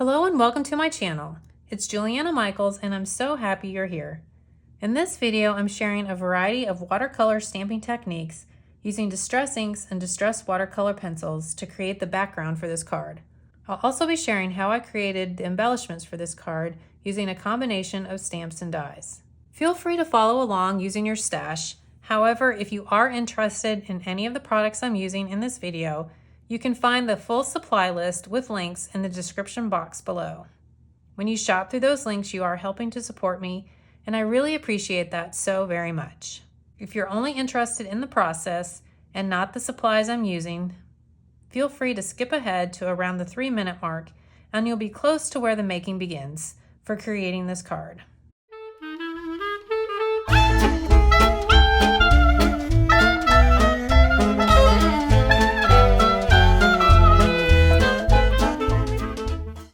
Hello and welcome to my channel. It's Juliana Michaels and I'm so happy you're here. In this video, I'm sharing a variety of watercolor stamping techniques using distress inks and distress watercolor pencils to create the background for this card. I'll also be sharing how I created the embellishments for this card using a combination of stamps and dies. Feel free to follow along using your stash. However, if you are interested in any of the products I'm using in this video, you can find the full supply list with links in the description box below. When you shop through those links, you are helping to support me, and I really appreciate that so very much. If you're only interested in the process and not the supplies I'm using, feel free to skip ahead to around the 3-minute mark, and you'll be close to where the making begins for creating this card.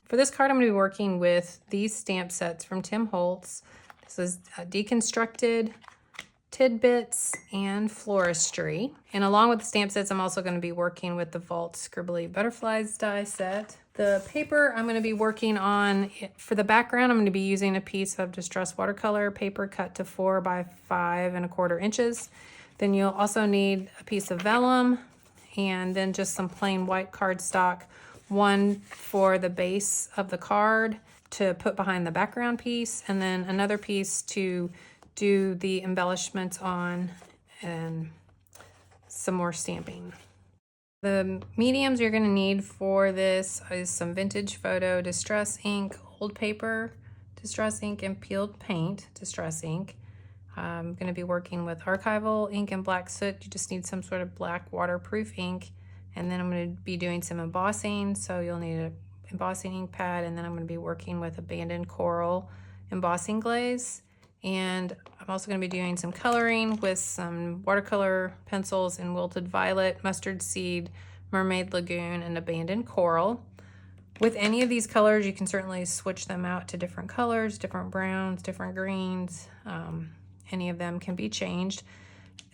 For this card, I'm going to be working with these stamp sets from Holtz. This is Deconstructed, Tidbits, and Floristry. And along with the stamp sets, I'm also going to be working with the Holtz Scribbly Butterflies die set. The paper I'm going to be working on, for the background, I'm going to be using a piece of distress watercolor paper cut to 4 by 5 1/4 inches. Then you'll also need a piece of vellum and then just some plain white cardstock, one for the base of the card to put behind the background piece, and then another piece to do the embellishments on and some more stamping. The mediums you're going to need for this is some vintage photo distress ink, old paper distress ink, and peeled paint distress ink. I'm going to be working with archival ink and black soot. You just need some sort of black waterproof ink. And then I'm going to be doing some embossing, so you'll need an embossing ink pad, and then I'm going to be working with abandoned coral embossing glaze. And I'm also going to be doing some coloring with some watercolor pencils in wilted violet, mustard seed, mermaid lagoon, and abandoned coral. With any of these colors, you can certainly switch them out to different colors, different browns, different greens. Any of them can be changed.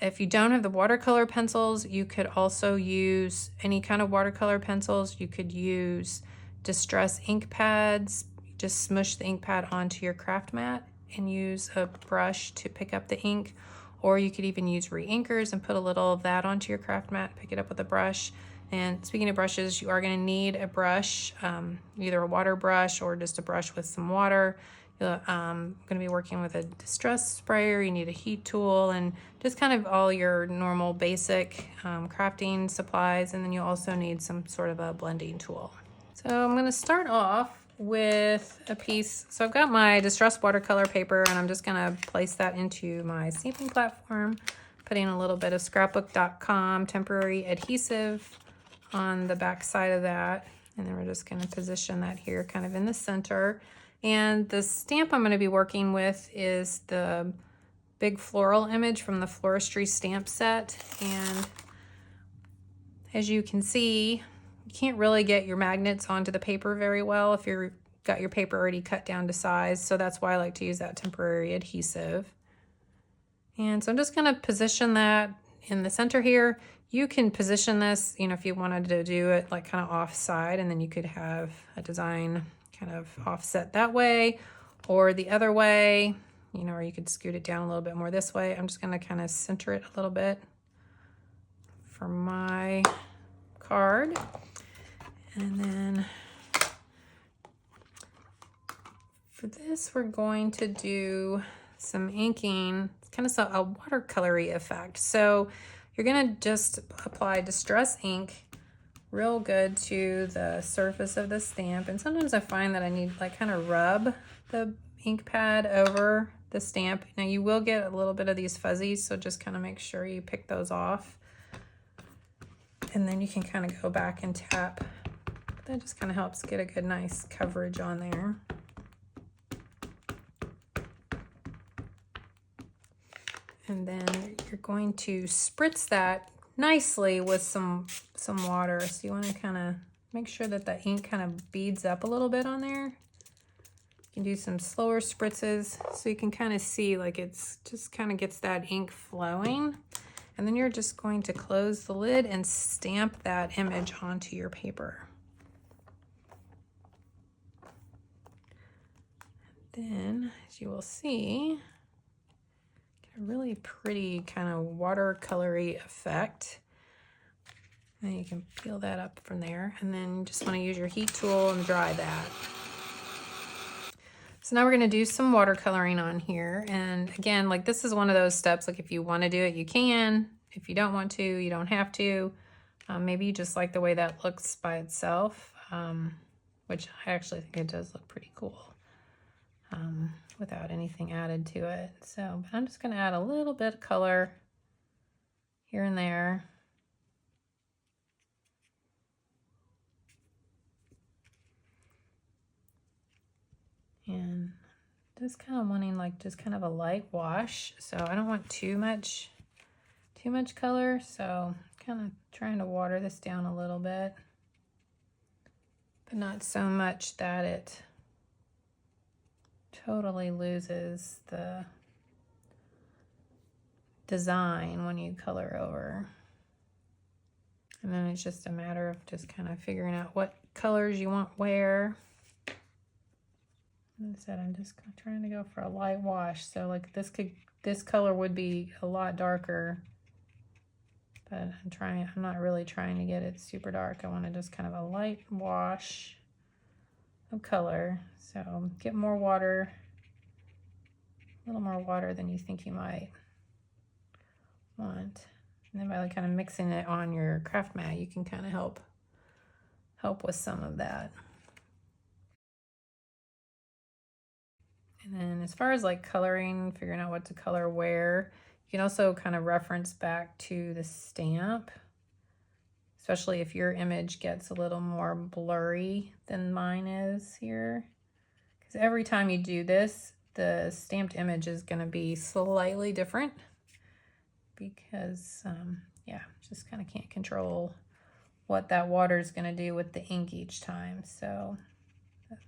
If you don't have the watercolor pencils, you could also use any kind of watercolor pencils. You could use distress ink pads. Just smush the ink pad onto your craft mat and use a brush to pick up the ink. Or you could even use re-inkers and put a little of that onto your craft mat, pick it up with a brush. And speaking of brushes, you are going to need a brush, either a water brush or just a brush with some water. I'm going to be working with a distress sprayer. You need a heat tool and just kind of all your normal basic crafting supplies, and then you'll also need some sort of a blending tool. So I'm going to start off with a piece. So I've got my distress watercolor paper, and I'm just going to place that into my stamping platform, putting a little bit of scrapbook.com temporary adhesive on the back side of that, and then we're just going to position that here kind of in the center. And the stamp I'm going to be working with is the big floral image from the Floristry stamp set. And as you can see, you can't really get your magnets onto the paper very well if you've got your paper already cut down to size. So that's why I like to use that temporary adhesive. And so I'm just going to position that in the center here. You can position this, if you wanted to do it like kind of offside, and then you could have a design kind of offset that way or the other way, or you could scoot it down a little bit more this way. I'm just going to kind of center it a little bit for my card. And then for this, we're going to do some inking. It's kind of a watercolory effect. So you're going to just apply distress ink real good to the surface of the stamp, and sometimes I find that I need kind of rub the ink pad over the stamp. Now you will get a little bit of these fuzzies, so just kind of make sure you pick those off, and then you can kind of go back and tap. That just kind of helps get a good nice coverage on there. And then you're going to spritz that nicely with some water. So you want to kind of make sure that the ink kind of beads up a little bit on there. You can do some slower spritzes so you can kind of see it's just kind of gets that ink flowing. And then you're just going to close the lid and stamp that image onto your paper. Then, as you will see, get a really pretty kind of watercolory effect. And you can peel that up from there. And then you just want to use your heat tool and dry that. So now we're going to do some watercoloring on here. And again, like this is one of those steps, like if you want to do it, you can. If you don't want to, you don't have to. Maybe you just like the way that looks by itself, which I actually think it does look pretty cool without anything added to it. So I'm just going to add a little bit of color here and there. And just kind of wanting like just kind of a light wash. So I don't want too much color. So kind of trying to water this down a little bit, but not so much that it totally loses the design when you color over. And then it's just a matter of just kind of figuring out what colors you want where. As I said, I'm just trying to go for a light wash. So like this color would be a lot darker, but I'm not really trying to get it super dark. I want to just kind of a light wash of color. So get more water, a little more water than you think you might want. And then by like kind of mixing it on your craft mat, you can kind of help with some of that. And then as far as like coloring, figuring out what to color where, you can also kind of reference back to the stamp, especially if your image gets a little more blurry than mine is here. Because every time you do this, the stamped image is going to be slightly different because, yeah, just kind of can't control what that water is going to do with the ink each time. So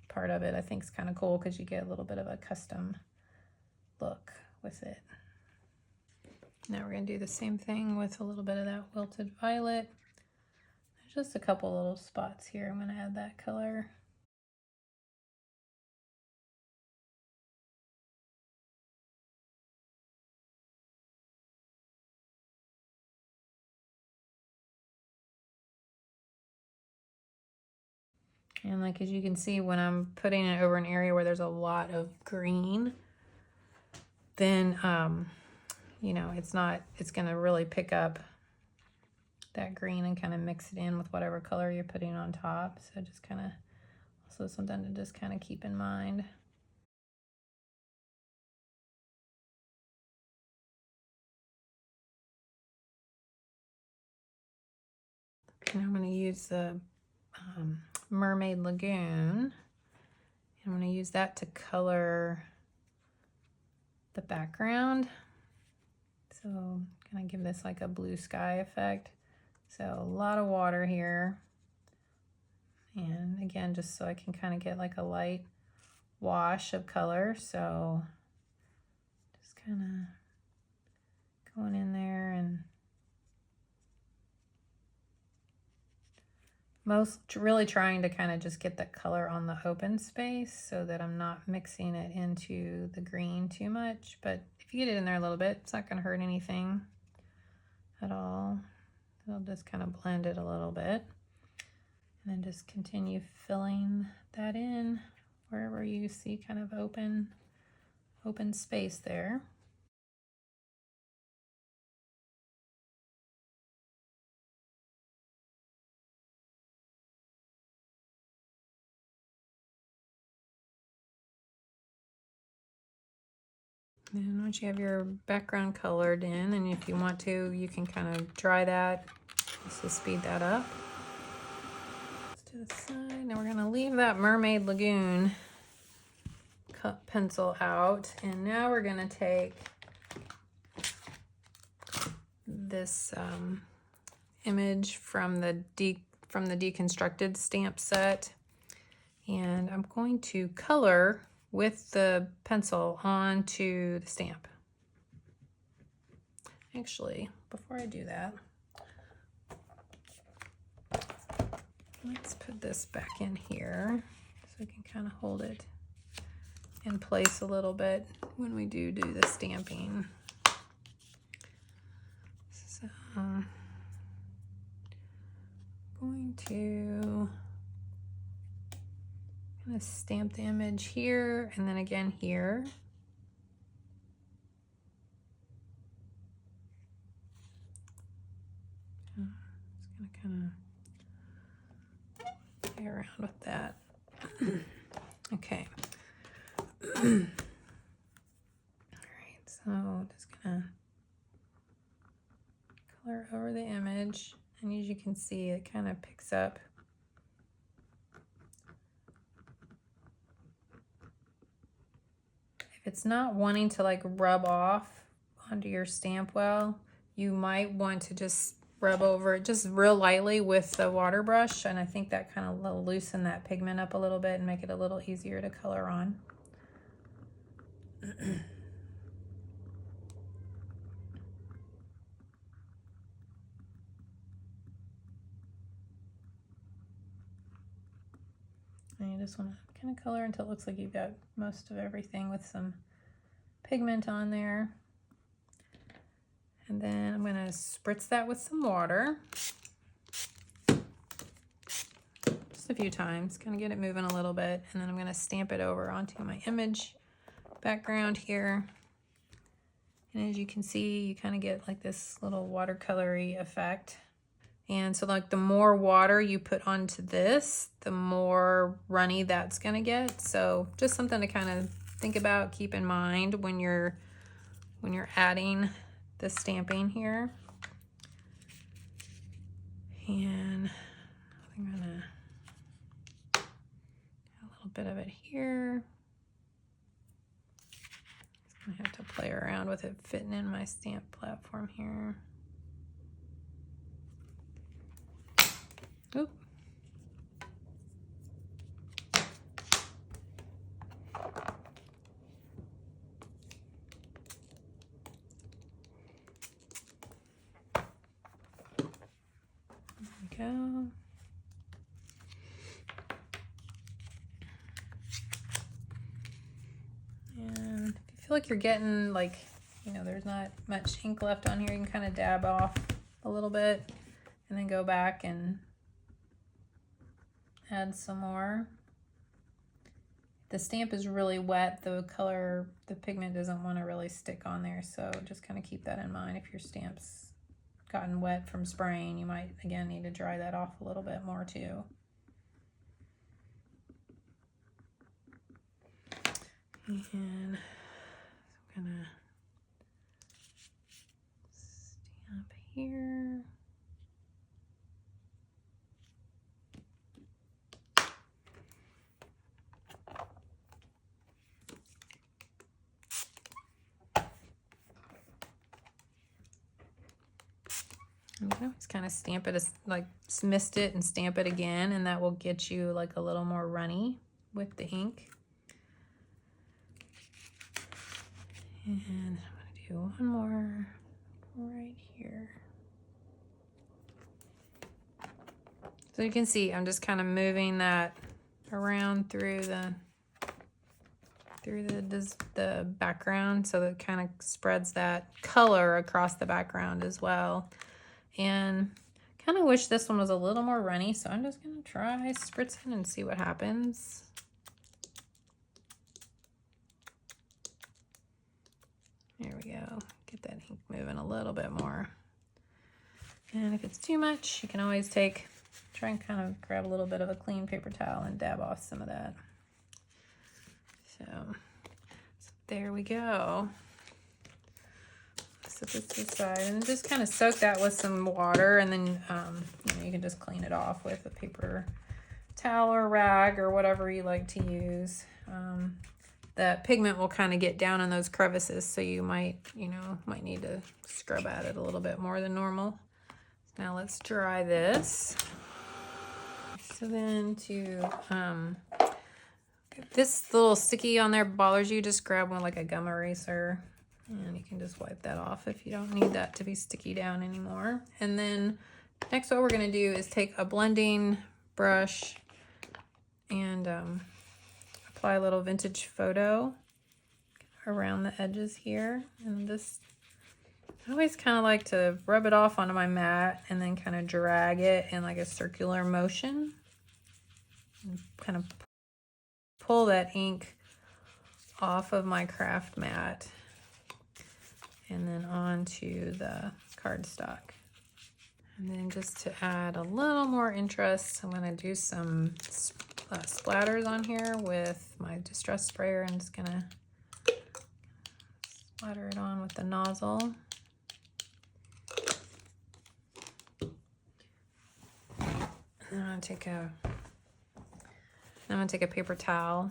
part of it I think is kind of cool because you get a little bit of a custom look with it. Now we're going to do the same thing with a little bit of that wilted violet. There's just a couple little spots here. I'm going to add that color. And like as you can see, when I'm putting it over an area where there's a lot of green, then you know, it's going to really pick up that green and kind of mix it in with whatever color you're putting on top. So just kind of also something to just kind of keep in mind. And I'm going to use the Mermaid Lagoon. I'm going to use that to color the background. So I'm going to give this like a blue sky effect. So a lot of water here. And again, just so I can kind of get like a light wash of color. So just kind of going in there and really trying to kind of just get the color on the open space so that I'm not mixing it into the green too much. But if you get it in there a little bit, it's not going to hurt anything at all. It'll just kind of blend it a little bit. And then just continue filling that in wherever you see kind of open space there. And once you have your background colored in, and if you want to, you can kind of dry that just to speed that up. Let's to the side. Now we're going to leave that Mermaid Lagoon cut pencil out, and now we're going to take this image from the Deconstructed stamp set, and I'm going to color with the pencil onto the stamp. Actually, before I do that, let's put this back in here so I can kind of hold it in place a little bit when we do the stamping. So I'm going to kind of stamp the image here and then again here. Just gonna kind of play around with that. Okay. All right, so just gonna color over the image, and as you can see, it kind of picks up. If it's not wanting to like rub off onto your stamp well, you might want to just rub over it just real lightly with the water brush, and I think that kind of will loosen that pigment up a little bit and make it a little easier to color on. And you just want to kind of color until it looks like you've got most of everything with some pigment on there. And then I'm going to spritz that with some water. Just a few times, kind of get it moving a little bit. And then I'm going to stamp it over onto my image background here. And as you can see, you kind of get like this little watercolory effect. And so like the more water you put onto this, the more runny that's going to get. So just something to kind of think about, keep in mind when you're adding the stamping here. And I'm gonna add a little bit of it here. Just gonna have to play around with it fitting in my stamp platform here. Oop. Go. And if you feel like you're getting like, you know, there's not much ink left on here, you can kind of dab off a little bit and then go back and add some more. If the stamp is really wet, the pigment doesn't want to really stick on there, so just kind of keep that in mind. If your stamp's gotten wet from spraying, you might again need to dry that off a little bit more too. And I'm gonna stamp here. Just kind of stamp it, like mist it and stamp it again, and that will get you like a little more runny with the ink. And I'm gonna do one more right here. So you can see I'm just kind of moving that around through the background, so that it kind of spreads that color across the background as well. And kind of wish this one was a little more runny, so I'm just going to try spritzing and see what happens. There we go. Get that ink moving a little bit more. And if it's too much, you can always try and kind of grab a little bit of a clean paper towel and dab off some of that. So there we go. Set this to the side and just kind of soak that with some water, and then you can just clean it off with a paper towel or rag or whatever you like to use. The pigment will kind of get down in those crevices, so you might need to scrub at it a little bit more than normal. Now let's dry this. So then if this little sticky on there bothers you, just grab one like a gum eraser. And you can just wipe that off if you don't need that to be sticky down anymore. And then next what we're going to do is take a blending brush and apply apply a little vintage photo around the edges here. And this, I always kind of like to rub it off onto my mat and then kind of drag it in like a circular motion. And kind of pull that ink off of my craft mat and then onto the cardstock. And then just to add a little more interest, I'm going to do some splatters on here with my distress sprayer. I'm just going to splatter it on with the nozzle. And I'm going to take a paper towel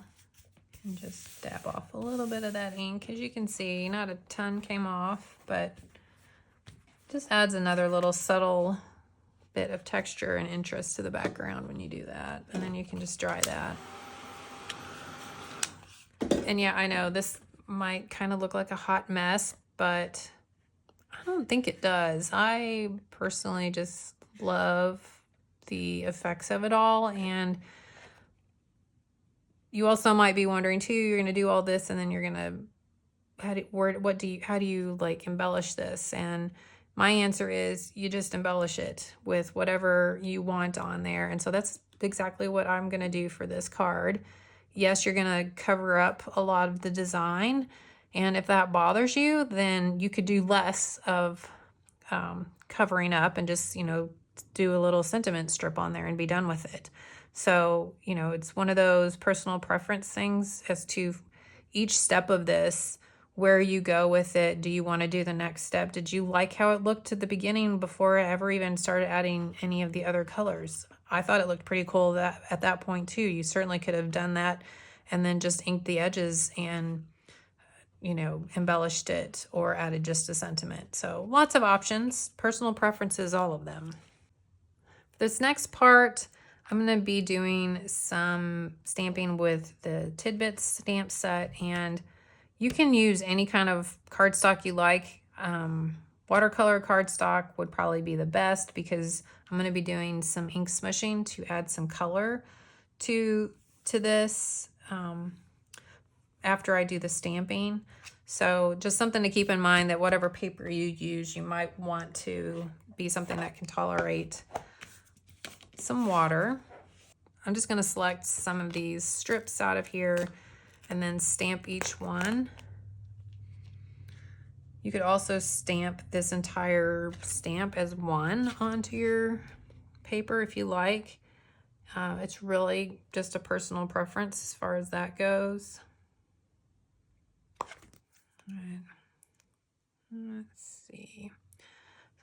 and just dab off a little bit of that ink. As you can see, not a ton came off, but just adds another little subtle bit of texture and interest to the background when you do that. And then you can just dry that. And yeah, I know this might kind of look like a hot mess, but I don't think it does. I personally just love the effects of it all. And you also might be wondering too, you're going to do all this and then you're going to, how do you like embellish this? And my answer is you just embellish it with whatever you want on there. And so that's exactly what I'm going to do for this card. Yes, you're going to cover up a lot of the design. And if that bothers you, then you could do less of covering up and just, do a little sentiment strip on there and be done with it. So, it's one of those personal preference things as to each step of this, where you go with it. Do you want to do the next step? Did you like how it looked at the beginning before I ever even started adding any of the other colors? I thought it looked pretty cool that at that point too. You certainly could have done that and then just inked the edges and, embellished it or added just a sentiment. So lots of options, personal preferences, all of them. This next part, I'm going to be doing some stamping with the Tidbits stamp set, and you can use any kind of cardstock you like. Watercolor cardstock would probably be the best because I'm going to be doing some ink smushing to add some color to this after I do the stamping. So just something to keep in mind, that whatever paper you use, you might want to be something that can tolerate some water. I'm just going to select some of these strips out of here and then stamp each one. You could also stamp this entire stamp as one onto your paper if you like. It's really just a personal preference as far as that goes. All right. Let's see.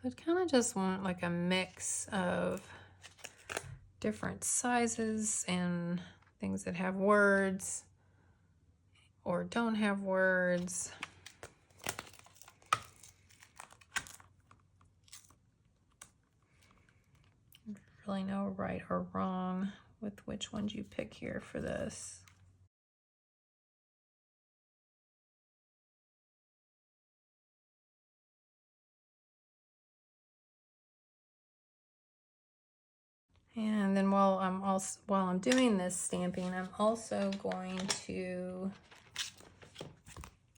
So I kind of just want like a mix of different sizes and things that have words or don't have words. Really no right or wrong with which ones you pick here for this. And then while I'm doing this stamping, I'm also going to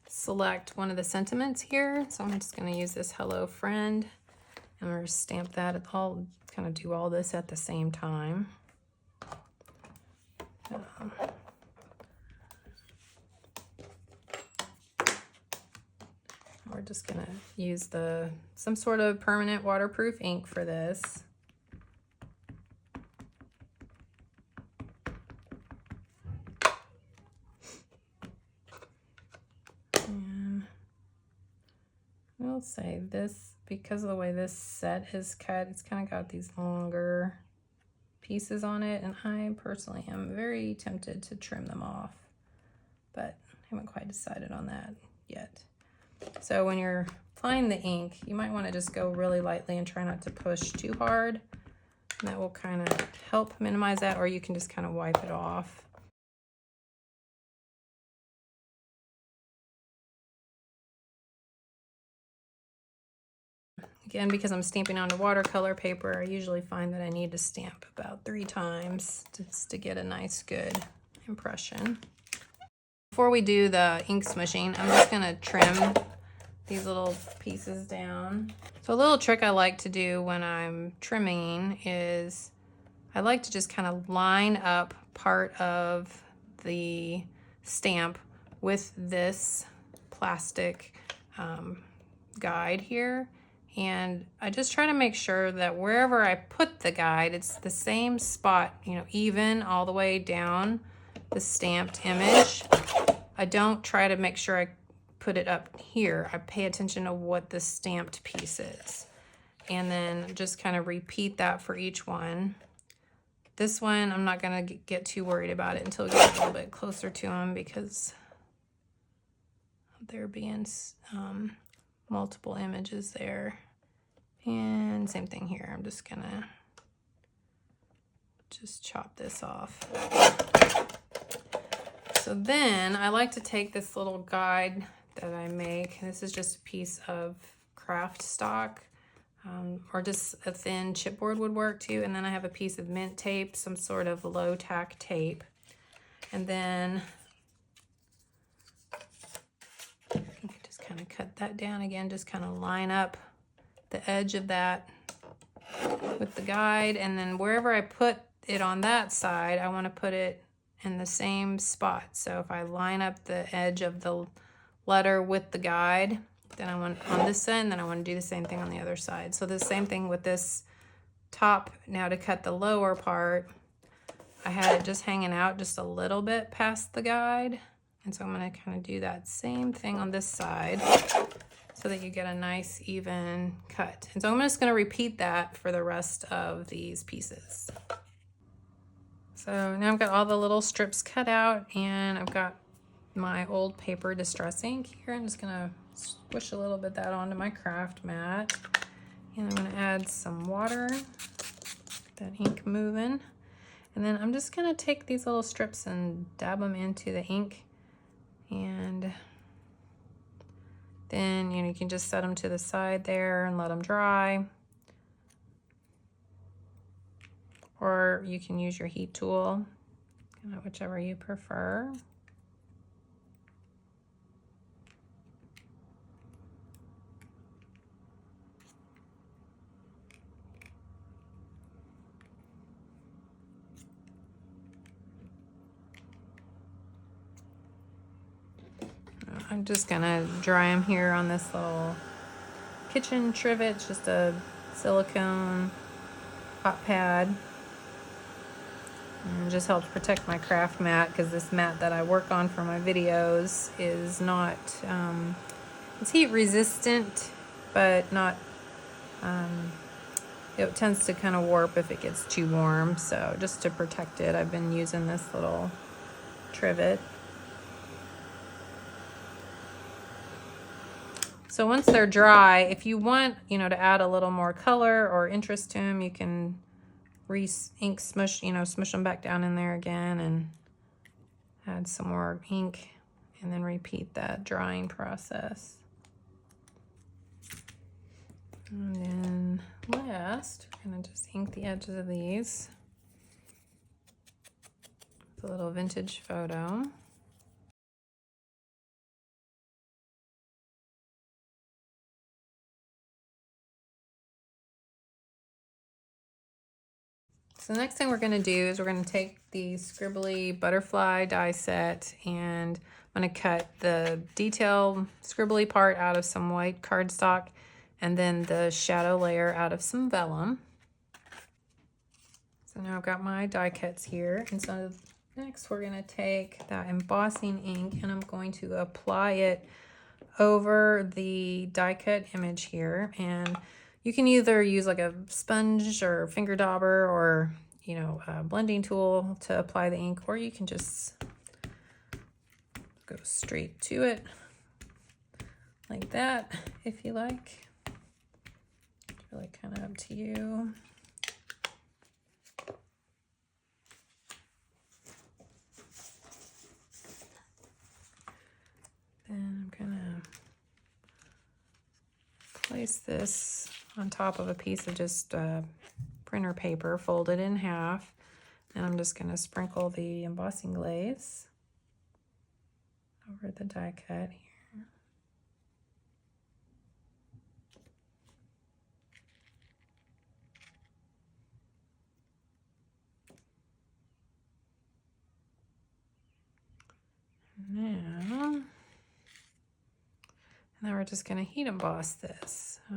select one of the sentiments here. So I'm just going to use this hello friend, and we're going to stamp that. I'll kind of do all this at the same time. We're just going to use some sort of permanent waterproof ink for this. I'll say this, because of the way this set is cut, it's kind of got these longer pieces on it, and I personally am very tempted to trim them off, but I haven't quite decided on that yet. So when you're applying the ink, you might want to just go really lightly and try not to push too hard, and that will kind of help minimize that, or you can just kind of wipe it off. Again, because I'm stamping onto watercolor paper, I usually find that I need to stamp about 3 times just to get a nice, good impression. Before we do the ink smushing, I'm just gonna trim these little pieces down. So a little trick I like to do when I'm trimming is I like to just kind of line up part of the stamp with this plastic guide here. And I just try to make sure that wherever I put the guide, it's the same spot, you know, even all the way down the stamped image. I don't try to make sure I put it up here. I pay attention to what the stamped piece is. And then just kind of repeat that for each one. This one, I'm not gonna get too worried about it until we get a little bit closer to them because there being multiple images there. And same thing here. I'm just gonna chop this off. So then I like to take this little guide that I make. This is just a piece of craft stock, or just a thin chipboard would work too. And then I have a piece of mint tape, some sort of low tack tape. And then you can just kind of cut that down again, just kind of line up the edge of that with the guide. And then wherever I put it on that side, I want to put it in the same spot. So if I line up the edge of the letter with the guide, then I want on this end, then I want to do the same thing on the other side. So the same thing with this top. Now to cut the lower part, I had it just hanging out just a little bit past the guide. And so I'm going to kind of do that same thing on this side so that you get a nice even cut. And so I'm just going to repeat that for the rest of these pieces. So now I've got all the little strips cut out, and I've got my old paper distress ink here. I'm just gonna squish a little bit of that onto my craft mat. And I'm gonna add some water, get that ink moving. And then I'm just gonna take these little strips and dab them into the ink. And then, you know, you can just set them to the side there and let them dry. Or you can use your heat tool, whichever you prefer. I'm just gonna dry them here on this little kitchen trivet. It's just a silicone hot pad. And it just helps protect my craft mat, because this mat that I work on for my videos is not, it's heat resistant, but not, it tends to kind of warp if it gets too warm. So just to protect it, I've been using this little trivet. So once they're dry, if you want, you know, to add a little more color or interest to them, you can ink smush, you know, smush them back down in there again and add some more ink, and then repeat that drying process. And then last, we're gonna just ink the edges of these with a little vintage photo. So the next thing we're going to do is we're going to take the scribbly butterfly die set, and I'm going to cut the detail scribbly part out of some white cardstock, and then the shadow layer out of some vellum. So now I've got my die cuts here, and so next we're going to take that embossing ink, and I'm going to apply it over the die cut image here. And you can either use like a sponge or finger dauber, or, you know, a blending tool to apply the ink, or you can just go straight to it like that if you like. It's really kind of up to you. Then I'm gonna place this on top of a piece of just printer paper, folded in half, and I'm just going to sprinkle the embossing glaze. over the die cut here. Now we're just going to heat emboss this. So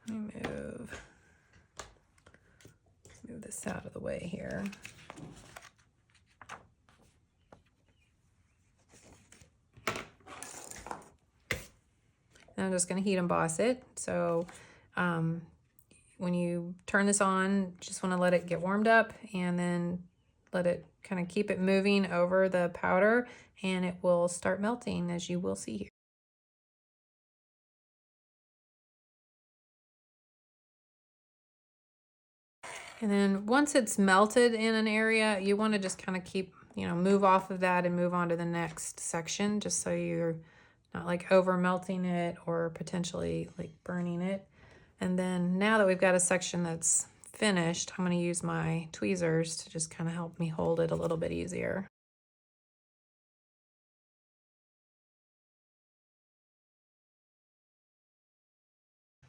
let me move this out of the way here. And I'm just going to heat emboss it. So when you turn this on, just want to let it get warmed up and then let it kind of keep it moving over the powder, and it will start melting, as you will see here. And then once it's melted in an area, you want to just kind of keep, move off of that and move on to the next section, just so you're not like over melting it or potentially like burning it. And then now that we've got a section that's finished, I'm going to use my tweezers to just kind of help me hold it a little bit easier.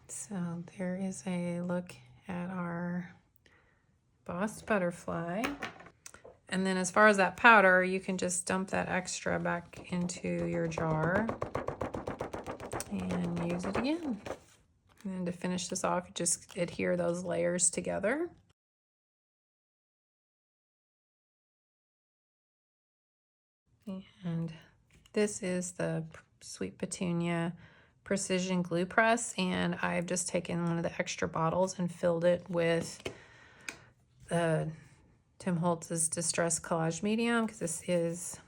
So there is a look at our embossed butterfly. And then as far as that powder, you can just dump that extra back into your jar and use it again. And then to finish this off, you just adhere those layers together. And this is the Sweet Petunia Precision Glue Press, and I've just taken one of the extra bottles and filled it with the Tim Holtz's Distress Collage Medium, because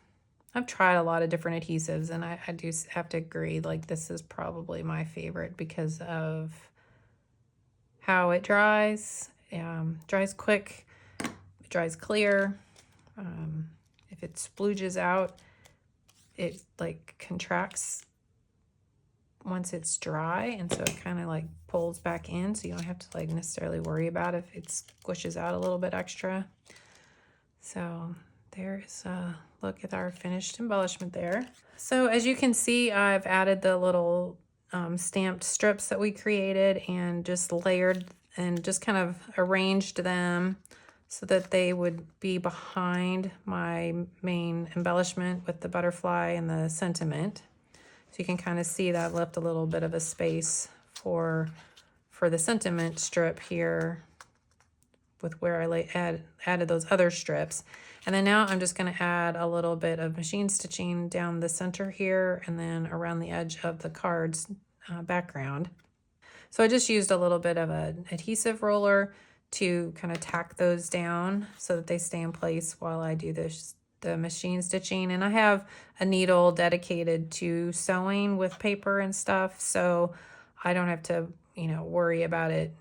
I've tried a lot of different adhesives, and I do have to agree, like, this is probably my favorite because of how it dries. Dries quick, it dries clear. If it splooges out, it like contracts once it's dry, and so it kind of like pulls back in, so you don't have to like necessarily worry about if it squishes out a little bit extra. So there's a look at our finished embellishment there. So as you can see, I've added the little stamped strips that we created and just layered and just kind of arranged them so that they would be behind my main embellishment with the butterfly and the sentiment. So you can kind of see that I left a little bit of a space for the sentiment strip here with where I added those other strips. And then now I'm just going to add a little bit of machine stitching down the center here and then around the edge of the card's background. So I just used a little bit of an adhesive roller to kind of tack those down so that they stay in place while I do the machine stitching. And I have a needle dedicated to sewing with paper and stuff, so I don't have to, worry about it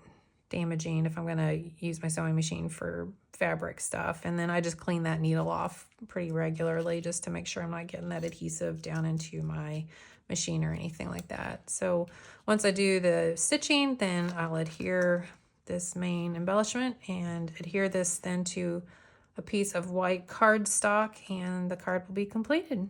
damaging if I'm going to use my sewing machine for fabric stuff. And then I just clean that needle off pretty regularly just to make sure I'm not getting that adhesive down into my machine or anything like that. So once I do the stitching, then I'll adhere this main embellishment and adhere this then to a piece of white cardstock, and the card will be completed.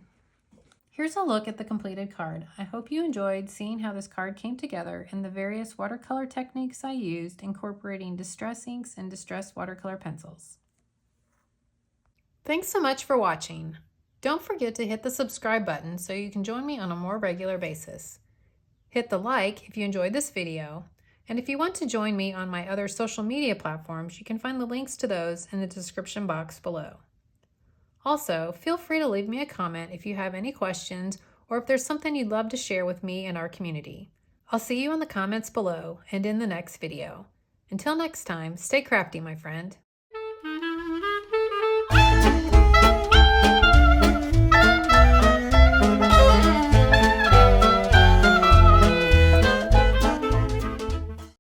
Here's a look at the completed card. I hope you enjoyed seeing how this card came together and the various watercolor techniques I used, incorporating distress inks and distress watercolor pencils. Thanks so much for watching. Don't forget to hit the subscribe button so you can join me on a more regular basis. Hit the like if you enjoyed this video, and if you want to join me on my other social media platforms, you can find the links to those in the description box below. Also, feel free to leave me a comment if you have any questions or if there's something you'd love to share with me and our community. I'll see you in the comments below and in the next video. Until next time, stay crafty, my friend.